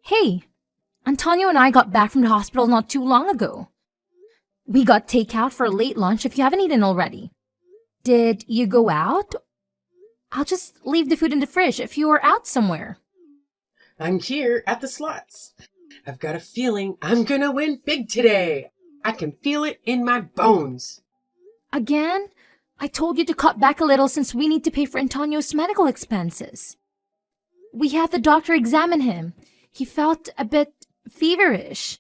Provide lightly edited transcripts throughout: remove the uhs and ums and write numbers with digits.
Hey, Antonio and I got back from the hospital not too long ago. We got takeout for a late lunch if you haven't eaten already. Did you go out? I'll just leave the food in the fridge if you are out somewhere. I'm here at the slots. I've got a feeling I'm gonna win big today. I can feel it in my bones. Again? I told you to cut back a little since we need to pay for Antonio's medical expenses. We had the doctor examine him. He felt a bit feverish.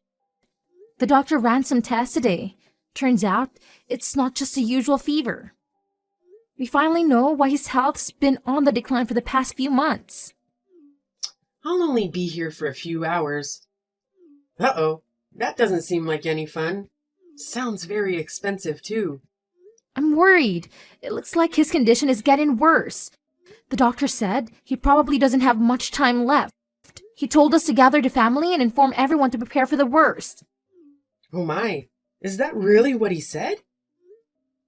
The doctor ran some tests today. Turns out it's not just a usual fever. We finally know why his health's been on the decline for the past few months. I'll only be here for a few hours. Uh-oh, that doesn't seem like any fun. Sounds very expensive, too. I'm worried. It looks like his condition is getting worse. The doctor said he probably doesn't have much time left. He told us to gather the family and inform everyone to prepare for the worst. Oh my, is that really what he said?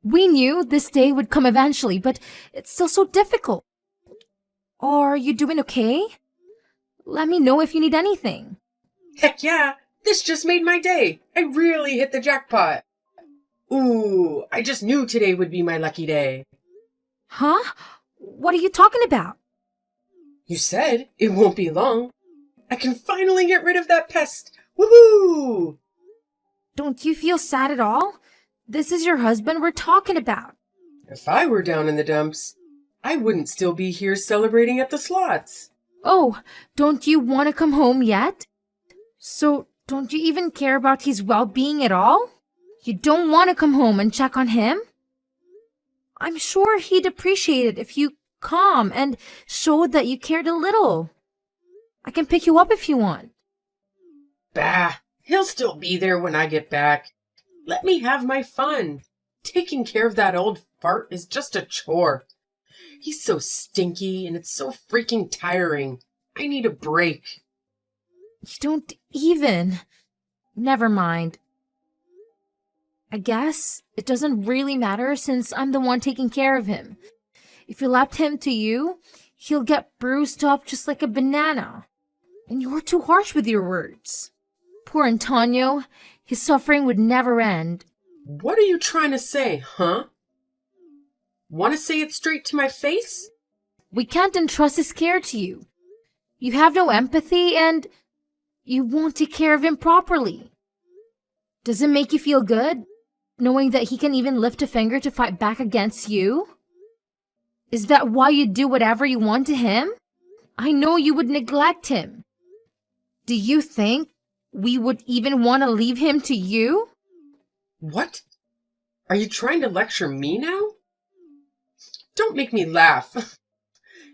We knew this day would come eventually, but it's still so difficult. Are you doing okay? Let me know if you need anything. Heck yeah, this just made my day. I really hit the jackpot. Ooh, I just knew today would be my lucky day. Huh? What are you talking about? You said it won't be long. I can finally get rid of that pest. Woohoo! Don't you feel sad at all? This is your husband we're talking about. If I were down in the dumps, I wouldn't still be here celebrating at the slots. Oh, don't you want to come home yet? So, don't you even care about his well-being at all? You don't want to come home and check on him? I'm sure he'd appreciate it if you come and showed that you cared a little. I can pick you up if you want. Bah, he'll still be there when I get back. Let me have my fun. Taking care of that old fart is just a chore. He's so stinky and it's so freaking tiring. I need a break. You don't even. Never mind. I guess it doesn't really matter since I'm the one taking care of him. If you left him to you, he'll get bruised up just like a banana. And you're too harsh with your words. Poor Antonio, his suffering would never end. What are you trying to say, huh? Want to say it straight to my face? We can't entrust his care to you. You have no empathy and you won't take care of him properly. Does it make you feel good, knowing that he can even lift a finger to fight back against you? Is that why you do whatever you want to him? I know you would neglect him. Do you think we would even want to leave him to you? What? Are you trying to lecture me now? Don't make me laugh.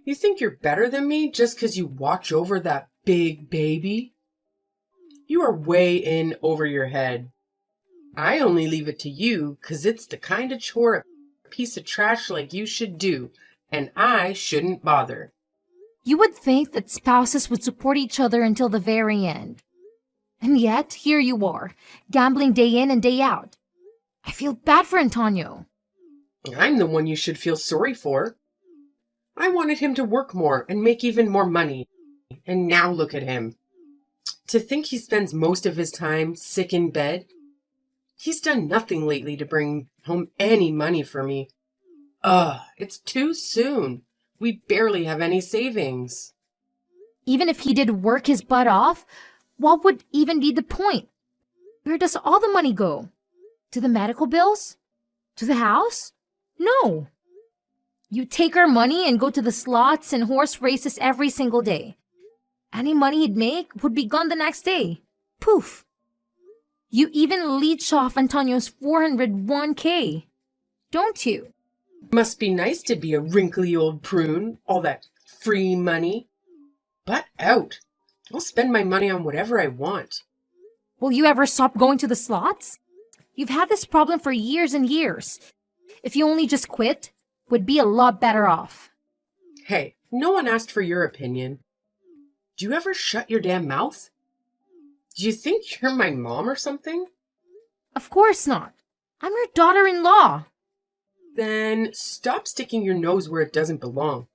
You think you're better than me just because you watch over that big baby? You are way in over your head. I only leave it to you because it's the kind of chore a piece of trash like you should do, and I shouldn't bother. You would think that spouses would support each other until the very end. And yet, here you are, gambling day in and day out. I feel bad for Antonio. I'm the one you should feel sorry for. I wanted him to work more and make even more money. And now look at him. To think he spends most of his time sick in bed. He's done nothing lately to bring home any money for me. It's too soon. We barely have any savings. Even if he did work his butt off, what would even be the point? Where does all the money go? To the medical bills? To the house? No. You take our money and go to the slots and horse races every single day. Any money he'd make would be gone the next day. Poof. You even leech off Antonio's 401k, don't you? Must be nice to be a wrinkly old prune, all that free money. But out. I'll spend my money on whatever I want. Will you ever stop going to the slots? You've had this problem for years and years. If you only just quit, would be a lot better off. Hey, no one asked for your opinion. Do you ever shut your damn mouth? Do you think you're my mom or something? Of course not. I'm your daughter-in-law. Then stop sticking your nose where it doesn't belong.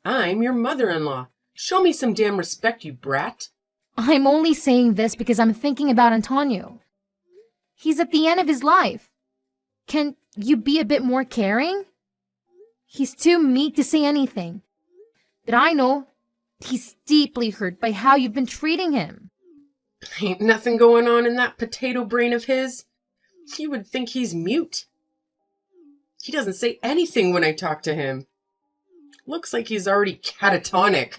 I'm your mother-in-law. Show me some damn respect, you brat. I'm only saying this because I'm thinking about Antonio. He's at the end of his life. Can you be a bit more caring? He's too meek to say anything. But I know he's deeply hurt by how you've been treating him. Ain't nothing going on in that potato brain of his. You would think he's mute. He doesn't say anything when I talk to him. Looks like he's already catatonic.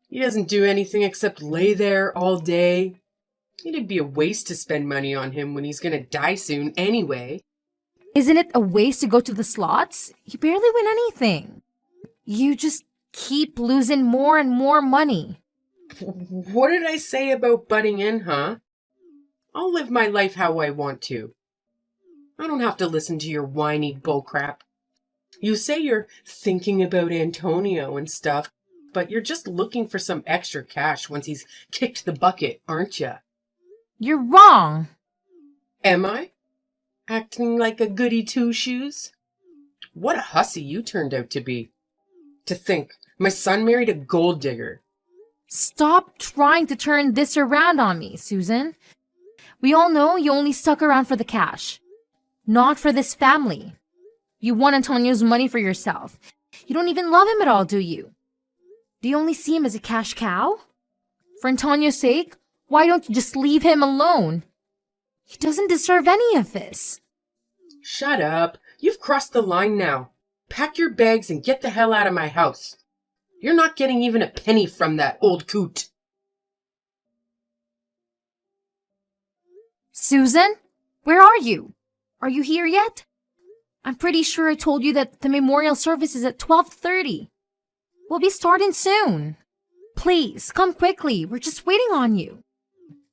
He doesn't do anything except lay there all day. It'd be a waste to spend money on him when he's gonna die soon anyway. Isn't it a waste to go to the slots? You barely win anything. You just keep losing more and more money. What did I say about butting in, huh? I'll live my life how I want to. I don't have to listen to your whiny bullcrap. You say you're thinking about Antonio and stuff, but you're just looking for some extra cash once he's kicked the bucket, aren't you? You're wrong. Am I? Acting like a goody two-shoes? What a hussy you turned out to be. To think, my son married a gold digger. Stop trying to turn this around on me, Susan. We all know you only stuck around for the cash, not for this family. You want Antonio's money for yourself. You don't even love him at all, do you? Do you only see him as a cash cow? For Antonio's sake, why don't you just leave him alone? He doesn't deserve any of this. Shut up. You've crossed the line now. Pack your bags and get the hell out of my house. You're not getting even a penny from that old coot. Susan, where are you? Are you here yet? I'm pretty sure I told you that the memorial service is at 12:30. We'll be starting soon. Please, come quickly. We're just waiting on you.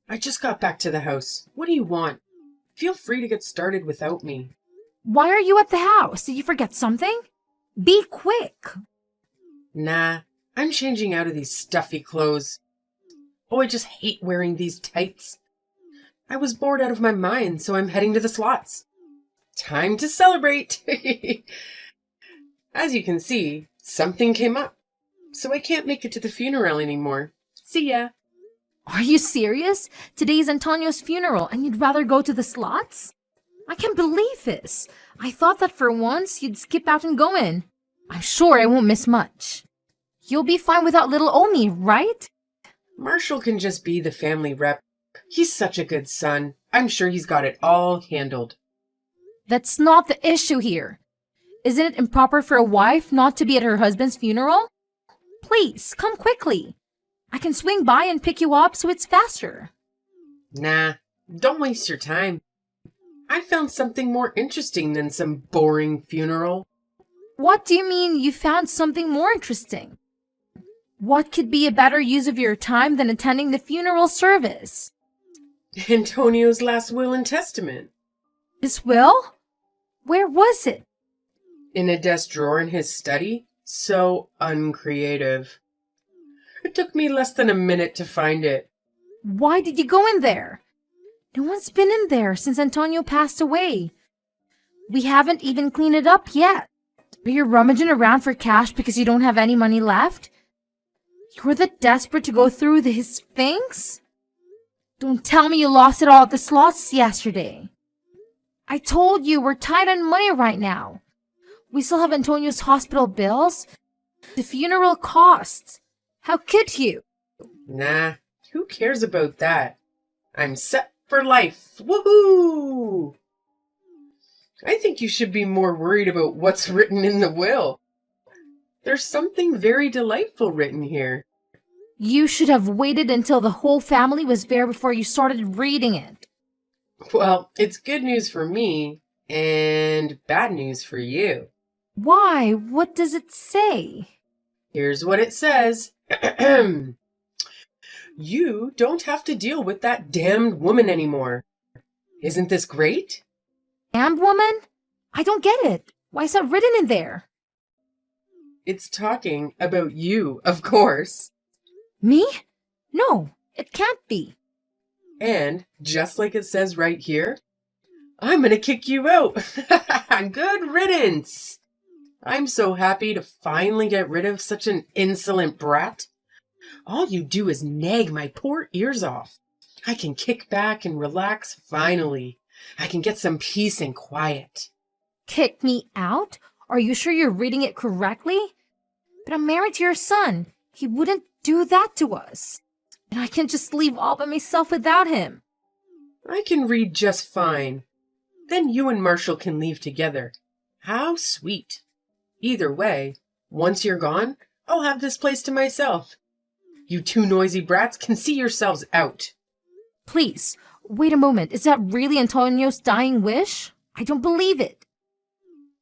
I just got back to the house. What do you want? Feel free to get started without me. Why are you at the house? Did you forget something? Be quick. Nah, I'm changing out of these stuffy clothes. Oh, I just hate wearing these tights. I was bored out of my mind, so I'm heading to the slots. Time to celebrate. As you can see, something came up, so I can't make it to the funeral anymore. See ya. Are you serious? Today's Antonio's funeral and you'd rather go to the slots? I can't believe this. I thought that for once you'd skip out and go in. I'm sure I won't miss much. You'll be fine without little Omi, right? Marshall can just be the family rep. He's such a good son. I'm sure he's got it all handled. That's not the issue here. Isn't it improper for a wife not to be at her husband's funeral? Please, come quickly. I can swing by and pick you up so it's faster. Nah, don't waste your time. I found something more interesting than some boring funeral. What do you mean you found something more interesting? What could be a better use of your time than attending the funeral service? Antonio's last will and testament. His will? Where was it? In a desk drawer in his study. So uncreative. It took me less than a minute to find it. Why did you go in there? No one's been in there since Antonio passed away. We haven't even cleaned it up yet. Are you rummaging around for cash because you don't have any money left? You're that desperate to go through his things? Don't tell me you lost it all at the slots yesterday. I told you we're tight on money right now. We still have Antonio's hospital bills, the funeral costs. How could you? Nah, who cares about that? I'm set for life. Woohoo! I think you should be more worried about what's written in the will. There's something very delightful written here. You should have waited until the whole family was there before you started reading it. Well, it's good news for me and bad news for you. Why? What does it say? Here's what it says. You don't have to deal with that damned woman anymore. Isn't this great? Damned woman? I don't get it. Why is that written in there? It's talking about you, of course. Me? No, it can't be. And, just like it says right here, I'm gonna kick you out. Good riddance. I'm so happy to finally get rid of such an insolent brat. All you do is nag my poor ears off. I can kick back and relax finally. I can get some peace and quiet. Kick me out? Are you sure you're reading it correctly? But I'm married to your son. He wouldn't do that to us. And I can't just leave all by myself without him. I can read just fine. Then you and Marshall can leave together. How sweet. Either way, once you're gone, I'll have this place to myself. You two noisy brats can see yourselves out. Please, wait a moment. Is that really Antonio's dying wish? I don't believe it.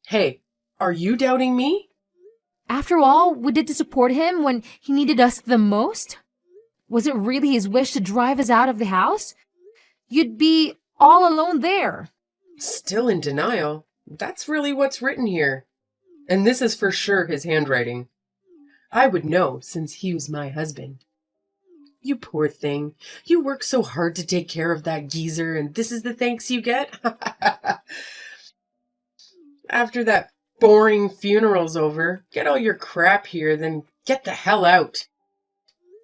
Hey, are you doubting me? After all, we did to support him when he needed us the most? Was it really his wish to drive us out of the house? You'd be all alone there. Still in denial. That's really what's written here. And this is for sure his handwriting. I would know since he was my husband. You poor thing. You work so hard to take care of that geezer, and this is the thanks you get? After that boring funeral's over, get all your crap here, then get the hell out.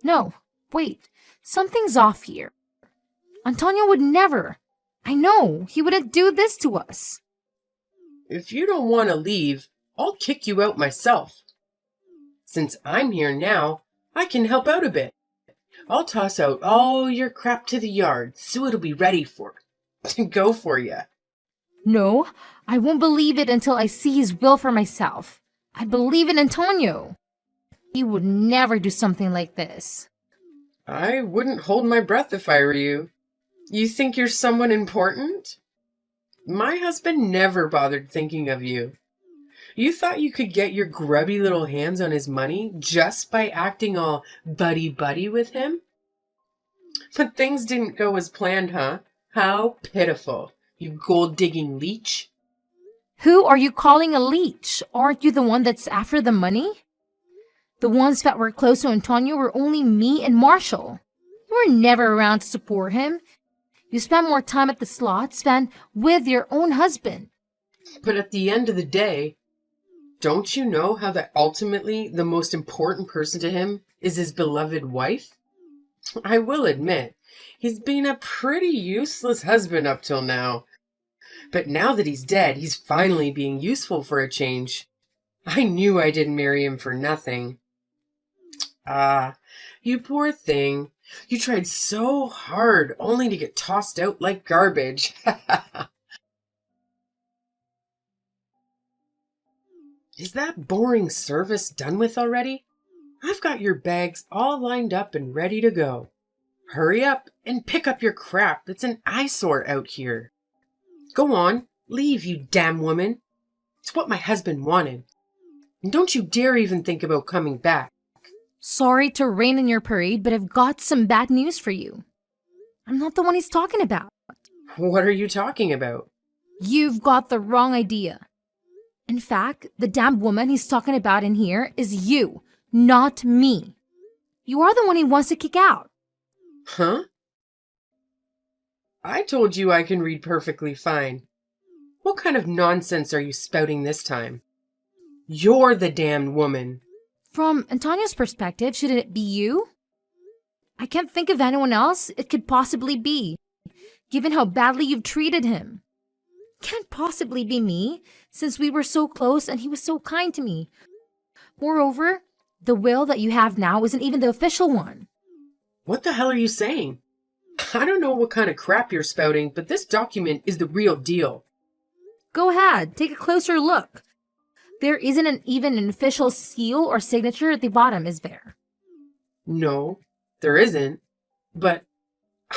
No, wait. Something's off here. Antonio would never. I know. He wouldn't do this to us. If you don't want to leave, I'll kick you out myself. Since I'm here now, I can help out a bit. I'll toss out all your crap to the yard so it'll be ready to go for you. No, I won't believe it until I see his will for myself. I believe in Antonio. He would never do something like this. I wouldn't hold my breath if I were you. You think you're someone important? My husband never bothered thinking of you. You thought you could get your grubby little hands on his money just by acting all buddy-buddy with him? But things didn't go as planned, huh? How pitiful, you gold-digging leech. Who are you calling a leech? Aren't you the one that's after the money? The ones that were close to Antonio were only me and Marshall. You were never around to support him. You spent more time at the slots than with your own husband. But at the end of the day, don't you know how that ultimately the most important person to him is his beloved wife? I will admit, he's been a pretty useless husband up till now. But now that he's dead, he's finally being useful for a change. I knew I didn't marry him for nothing. Ah, you poor thing. You tried so hard only to get tossed out like garbage. Is that boring service done with already? I've got your bags all lined up and ready to go. Hurry up and pick up your crap. It's an eyesore out here. Go on, leave, you damn woman. It's what my husband wanted. And don't you dare even think about coming back. Sorry to rain in your parade, but I've got some bad news for you. I'm not the one he's talking about. What are you talking about? You've got the wrong idea. In fact, the damn woman he's talking about in here is you, not me. You are the one he wants to kick out. Huh? I told you I can read perfectly fine. What kind of nonsense are you spouting this time? You're the damned woman. From Antonio's perspective, shouldn't it be you? I can't think of anyone else it could possibly be, given how badly you've treated him. Can't possibly be me, since we were so close and he was so kind to me. Moreover, the will that you have now isn't even the official one. What the hell are you saying? I don't know what kind of crap you're spouting, but this document is the real deal. Go ahead, take a closer look. There isn't even an official seal or signature at the bottom, is there? No, there isn't. But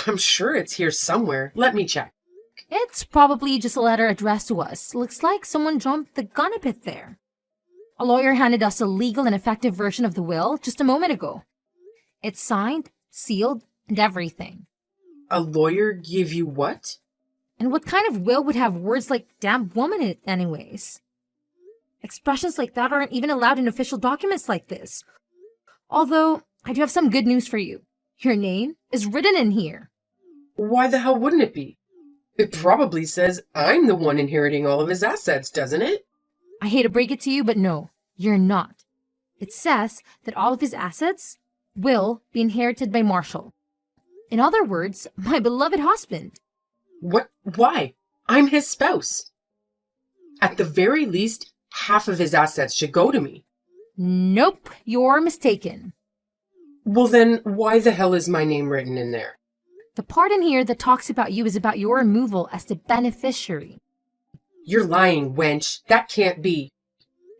I'm sure it's here somewhere. Let me check. It's probably just a letter addressed to us. Looks like someone jumped the gun a bit there. A lawyer handed us a legal and effective version of the will just a moment ago. It's signed, sealed, and everything. A lawyer give you what? And what kind of will would have words like damn woman in it anyways? Expressions like that aren't even allowed in official documents like this. Although, I do have some good news for you. Your name is written in here. Why the hell wouldn't it be? It probably says I'm the one inheriting all of his assets, doesn't it? I hate to break it to you, but no, you're not. It says that all of his assets will be inherited by Marshall. In other words, my beloved husband. What? Why? I'm his spouse. At the very least, half of his assets should go to me. Nope, you're mistaken. Well then, why the hell is my name written in there? The part in here that talks about you is about your removal as the beneficiary. You're lying, wench. That can't be.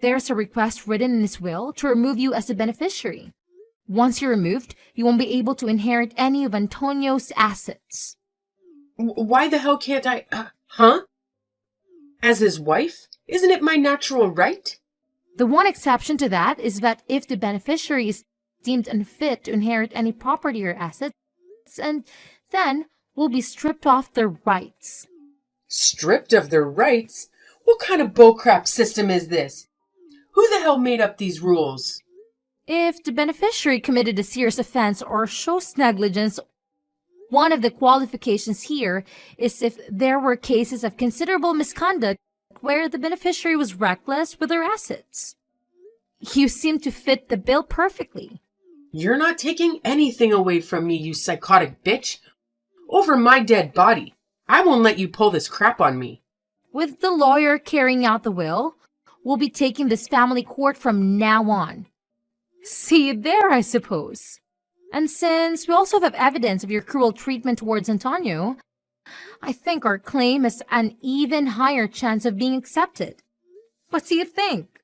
There's a request written in his will to remove you as the beneficiary. Once you're removed, you won't be able to inherit any of Antonio's assets. Why the hell can't I... Huh? As his wife? Isn't it my natural right? The one exception to that is that if the beneficiary is deemed unfit to inherit any property or assets, and then will be stripped off their rights. Stripped of their rights? What kind of bullcrap system is this? Who the hell made up these rules? If the beneficiary committed a serious offense or shows negligence, one of the qualifications here is if there were cases of considerable misconduct where the beneficiary was reckless with their assets. You seem to fit the bill perfectly. You're not taking anything away from me, you psychotic bitch. Over my dead body. I won't let you pull this crap on me. With the lawyer carrying out the will, we'll be taking this family court from now on. See you there, I suppose. And since we also have evidence of your cruel treatment towards Antonio, I think our claim has an even higher chance of being accepted. What do you think?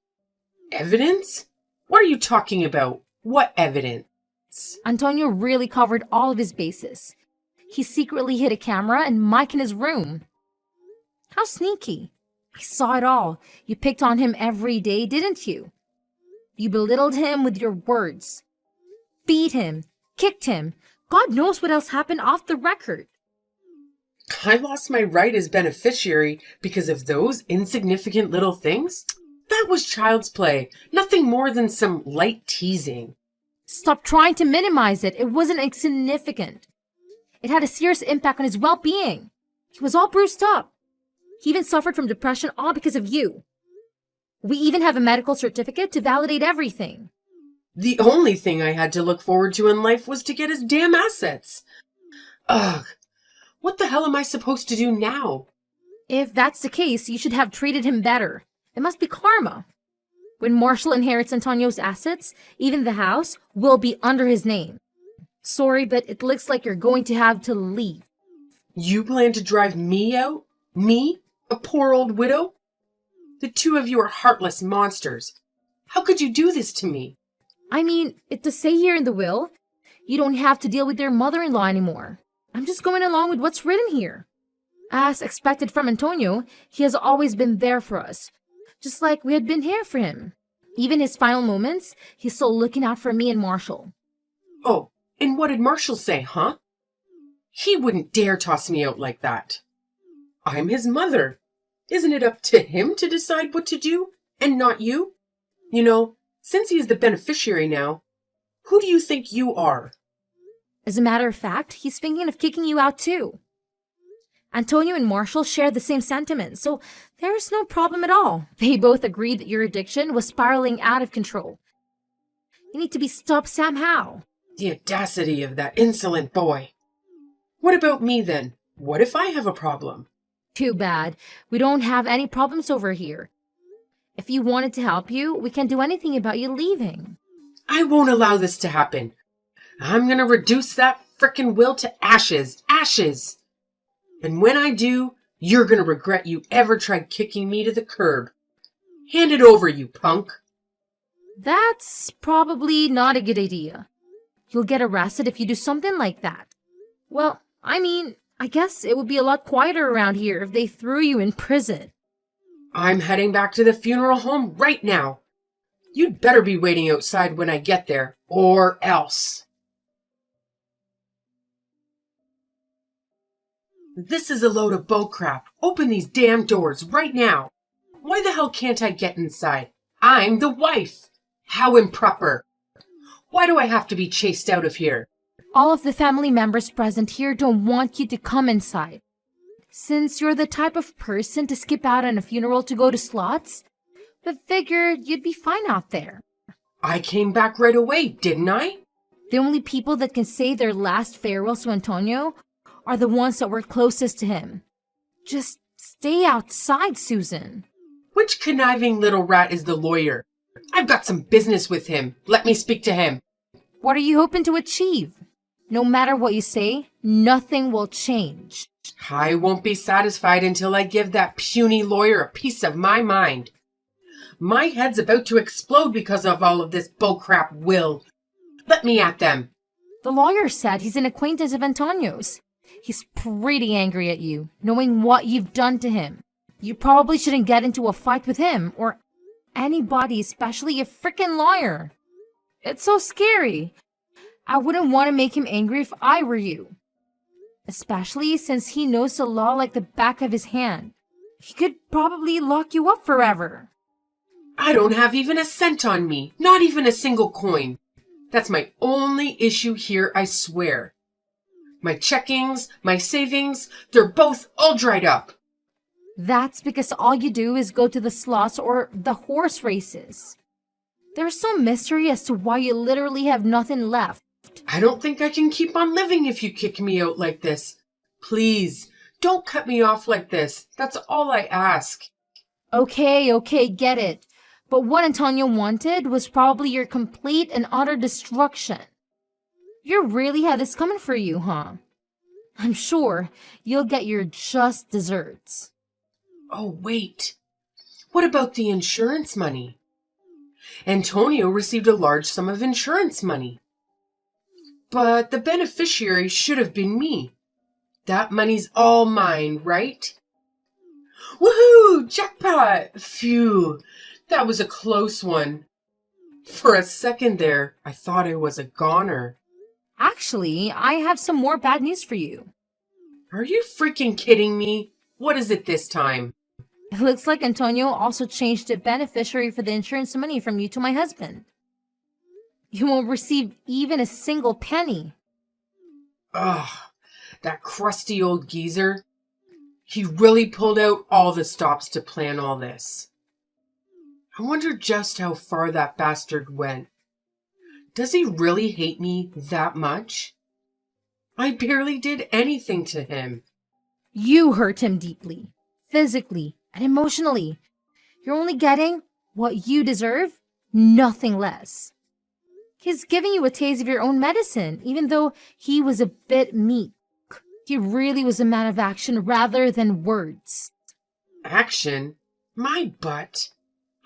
Evidence? What are you talking about? What evidence? Antonio really covered all of his bases. He secretly hid a camera and mic in his room. How sneaky. I saw it all. You picked on him every day, didn't you? You belittled him with your words. Beat him. Kicked him. God knows what else happened off the record. I lost my right as beneficiary because of those insignificant little things? That was child's play. Nothing more than some light teasing. Stop trying to minimize it. It wasn't insignificant. It had a serious impact on his well-being. He was all bruised up. He even suffered from depression, all because of you. We even have a medical certificate to validate everything. The only thing I had to look forward to in life was to get his damn assets. Ugh. What the hell am I supposed to do now? If that's the case, you should have treated him better. It must be karma. When Marshall inherits Antonio's assets, even the house will be under his name. Sorry, but it looks like you're going to have to leave. You plan to drive me out? Me? A poor old widow? The two of you are heartless monsters. How could you do this to me? I mean, it does say here in the will, you don't have to deal with your mother-in-law anymore. I'm just going along with what's written here. As expected from Antonio, he has always been there for us, just like we had been here for him. Even his final moments, he's still looking out for me and Marshall. Oh, and what did Marshall say, huh? He wouldn't dare toss me out like that. I'm his mother. Isn't it up to him to decide what to do, and not you? You know, since he is the beneficiary now, who do you think you are? As a matter of fact, he's thinking of kicking you out too. Antonio and Marshall share the same sentiments, so there's no problem at all. They both agreed that your addiction was spiraling out of control. You need to be stopped somehow. The audacity of that insolent boy. What about me then? What if I have a problem? Too bad. We don't have any problems over here. If you wanted to help you, we can't do anything about you leaving. I won't allow this to happen. I'm gonna reduce that frickin' will to ashes. Ashes! And when I do, you're gonna regret you ever tried kicking me to the curb. Hand it over, you punk. That's probably not a good idea. You'll get arrested if you do something like that. Well, I mean, I guess it would be a lot quieter around here if they threw you in prison. I'm heading back to the funeral home right now. You'd better be waiting outside when I get there, or else. This is a load of bullcrap. Open these damn doors right now. Why the hell can't I get inside? I'm the wife. How improper. Why do I have to be chased out of here? All of the family members present here don't want you to come inside. Since you're the type of person to skip out on a funeral to go to slots, we figured you'd be fine out there. I came back right away, didn't I? The only people that can say their last farewells to Antonio are the ones that were closest to him. Just stay outside, Susan. Which conniving little rat is the lawyer? I've got some business with him. Let me speak to him. What are you hoping to achieve? No matter what you say, nothing will change. I won't be satisfied until I give that puny lawyer a piece of my mind. My head's about to explode because of all of this bullcrap will. Let me at them. The lawyer said he's an acquaintance of Antonio's. He's pretty angry at you, knowing what you've done to him. You probably shouldn't get into a fight with him or anybody, especially a frickin' lawyer. It's so scary. I wouldn't want to make him angry if I were you. Especially since he knows the law like the back of his hand. He could probably lock you up forever. I don't have even a cent on me. Not even a single coin. That's my only issue here, I swear. My checkings, my savings, they're both all dried up. That's because all you do is go to the slots or the horse races. There's some mystery as to why you literally have nothing left. I don't think I can keep on living if you kick me out like this. Please, don't cut me off like this. That's all I ask. Okay, get it. But what Antonio wanted was probably your complete and utter destruction. You really had this coming for you, huh? I'm sure you'll get your just desserts. Oh, wait. What about the insurance money? Antonio received a large sum of insurance money. But the beneficiary should have been me. That money's all mine, right? Woohoo! Jackpot! Phew! That was a close one. For a second there, I thought I was a goner. Actually, I have some more bad news for you. Are you freaking kidding me? What is it this time? It looks like Antonio also changed the beneficiary for the insurance money from you to my husband. You won't receive even a single penny. Ugh, that crusty old geezer. He really pulled out all the stops to plan all this. I wonder just how far that bastard went. Does he really hate me that much? I barely did anything to him. You hurt him deeply, physically and emotionally. You're only getting what you deserve, nothing less. He's giving you a taste of your own medicine, even though he was a bit meek. He really was a man of action rather than words. Action? My butt.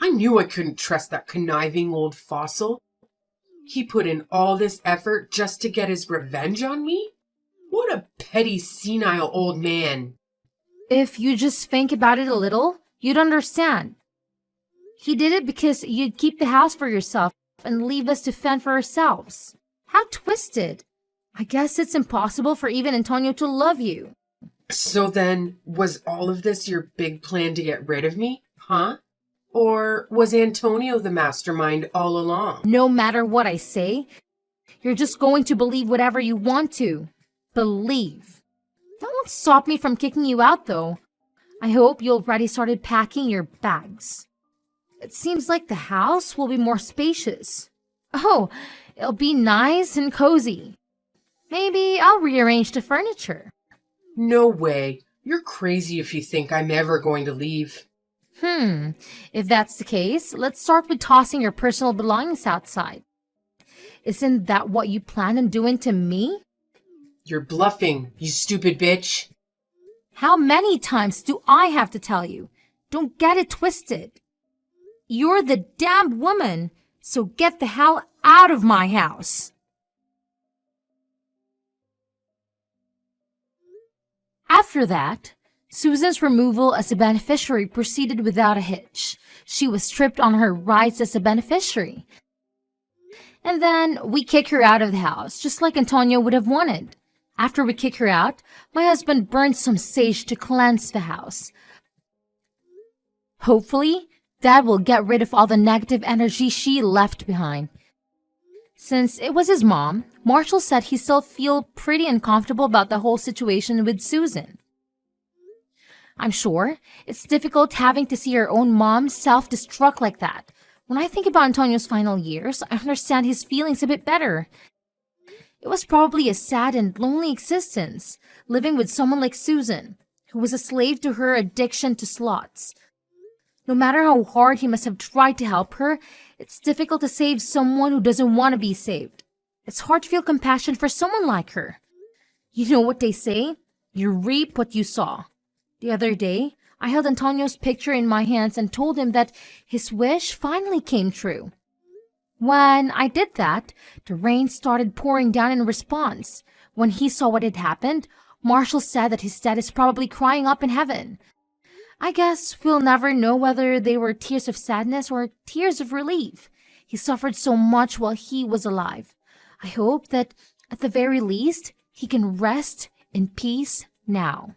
I knew I couldn't trust that conniving old fossil. He put in all this effort just to get his revenge on me? What a petty, senile old man. If you just think about it a little, you'd understand. He did it because you'd keep the house for yourself and leave us to fend for ourselves. How twisted. I guess it's impossible for even Antonio to love you. So then, was all of this your big plan to get rid of me? Huh? Or was Antonio the mastermind all along? No matter what I say, you're just going to believe whatever you want to. Believe. That won't stop me from kicking you out, though. I hope you already started packing your bags. It seems like the house will be more spacious. Oh, it'll be nice and cozy. Maybe I'll rearrange the furniture. No way. You're crazy if you think I'm ever going to leave. If that's the case, let's start with tossing your personal belongings outside. Isn't that what you plan on doing to me? You're bluffing, you stupid bitch. How many times do I have to tell you? Don't get it twisted. You're the damned woman, so get the hell out of my house. After that, Susan's removal as a beneficiary proceeded without a hitch. She was stripped on her rights as a beneficiary. And then we kick her out of the house, just like Antonio would have wanted. After we kick her out, my husband burned some sage to cleanse the house. Hopefully, that will get rid of all the negative energy she left behind. Since it was his mom, Marshall said he still feel pretty uncomfortable about the whole situation with Susan. I'm sure it's difficult having to see your own mom self-destruct like that. When I think about Antonio's final years, I understand his feelings a bit better. It was probably a sad and lonely existence, living with someone like Susan, who was a slave to her addiction to slots. No matter how hard he must have tried to help her, it's difficult to save someone who doesn't want to be saved. It's hard to feel compassion for someone like her. You know what they say? You reap what you sow. The other day, I held Antonio's picture in my hands and told him that his wish finally came true. When I did that, the rain started pouring down in response. When he saw what had happened, Marshall said that his dad is probably crying up in heaven. I guess we'll never know whether they were tears of sadness or tears of relief. He suffered so much while he was alive. I hope that, at the very least, he can rest in peace now.